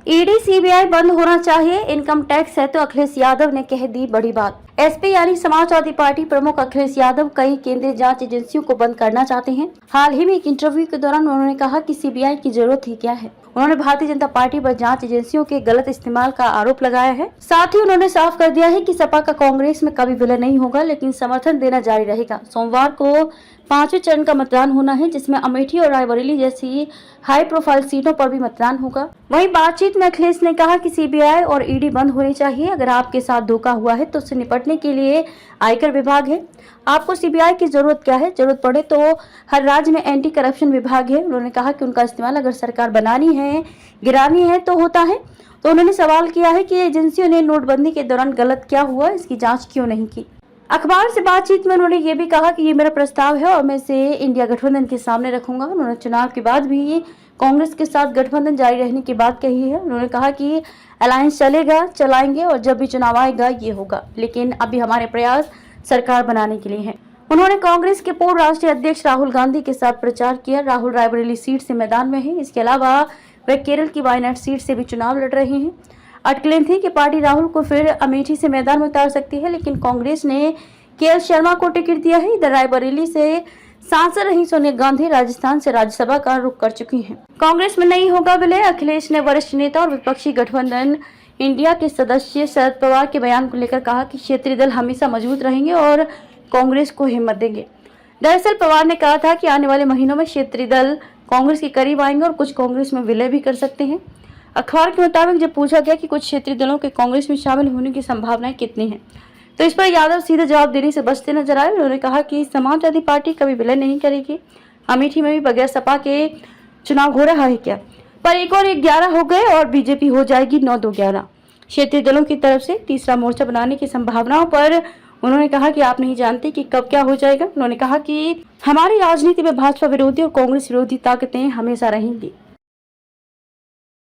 ED CBI बंद होना चाहिए, इनकम टैक्स है तो अखिलेश यादव ने कह दी बड़ी बात। एसपी यानी समाजवादी पार्टी प्रमुख अखिलेश यादव कई केंद्रीय जांच एजेंसियों को बंद करना चाहते हैं। हाल ही में एक इंटरव्यू के दौरान उन्होंने कहा कि सीबीआई की जरूरत ही क्या है। उन्होंने भारतीय जनता पार्टी पर जांच एजेंसियों के गलत इस्तेमाल का आरोप लगाया है। साथ ही उन्होंने साफ कर दिया है कि सपा का कांग्रेस में कभी विलय नहीं होगा, लेकिन समर्थन देना जारी रहेगा। सोमवार को 5वें चरण का मतदान होना है, जिसमें अमेठी और रायबरेली जैसी हाई प्रोफाइल सीटों पर भी मतदान होगा। वहीं बातचीत में अखिलेश ने कहा कि सीबीआई और ईडी बंद होनी चाहिए। अगर आपके साथ धोखा हुआ है तो उससे निपटने के लिए आयकर विभाग है। आपको सीबीआई की जरूरत क्या है? जरूरत पड़े तो हर राज्य में एंटी करप्शन विभाग है। उन्होंने कहा कि उनका इस्तेमाल अगर सरकार बनानी है, गिरानी है तो होता है। तो उन्होंने सवाल किया है कि एजेंसियों ने नोटबंदी के दौरान गलत क्या हुआ, इसकी जांच क्यों नहीं की। अखबार से बातचीत में उन्होंने ये भी कहा कि ये मेरा प्रस्ताव है और मैं इसे इंडिया गठबंधन के सामने रखूंगा। उन्होंने चुनाव के बाद भी कांग्रेस के साथ गठबंधन जारी रहने की बात कही है। उन्होंने कहा कि अलायंस चलेगा, चलाएंगे और जब भी चुनाव आएगा ये होगा, लेकिन अभी हमारे प्रयास सरकार बनाने के लिए हैं। उन्होंने कांग्रेस के पूर्व राष्ट्रीय अध्यक्ष राहुल गांधी के साथ प्रचार किया। राहुल रायबरेली सीट से मैदान में है। इसके अलावा वे केरल की वायनाड सीट से भी चुनाव लड़ रहे हैं। अटकलें थी कि पार्टी राहुल को फिर अमेठी से मैदान में उतार सकती है, लेकिन कांग्रेस ने के शर्मा को टिकट दिया है। इधर रायबरेली से सांसद रही सोनिया गांधी राजस्थान से राज्यसभा का रुख कर चुकी हैं। कांग्रेस में नहीं होगा विलय। अखिलेश ने वरिष्ठ नेता और विपक्षी गठबंधन इंडिया के सदस्य शरद पवार के बयान को लेकर कहा कि क्षेत्रीय दल हमेशा मजबूत रहेंगे और कांग्रेस को हिम्मत देंगे। दरअसल पवार ने कहा था कि आने वाले महीनों में क्षेत्रीय दल कांग्रेस के करीब आएंगे और कुछ कांग्रेस में विलय भी कर सकते हैं। अखबार के मुताबिक जब पूछा गया कि कुछ क्षेत्रीय दलों के कांग्रेस में शामिल होने की संभावनाएं कितनी हैं, तो इस पर यादव सीधे जवाब देने से बचते नजर आए। उन्होंने कहा कि समाजवादी पार्टी कभी विलय नहीं करेगी। अमेठी में भी बगैर सपा के चुनाव हो रहा है क्या? पर एक और 11 हो गए और बीजेपी हो जाएगी 9-2-11। क्षेत्रीय दलों की तरफ से तीसरा मोर्चा बनाने की संभावनाओं पर उन्होंने कहा कि आप नहीं जानते कि कब क्या हो जाएगा। उन्होंने कहा कि हमारी राजनीति में भाजपा विरोधी और कांग्रेस विरोधी ताकतें हमेशा रहेंगी।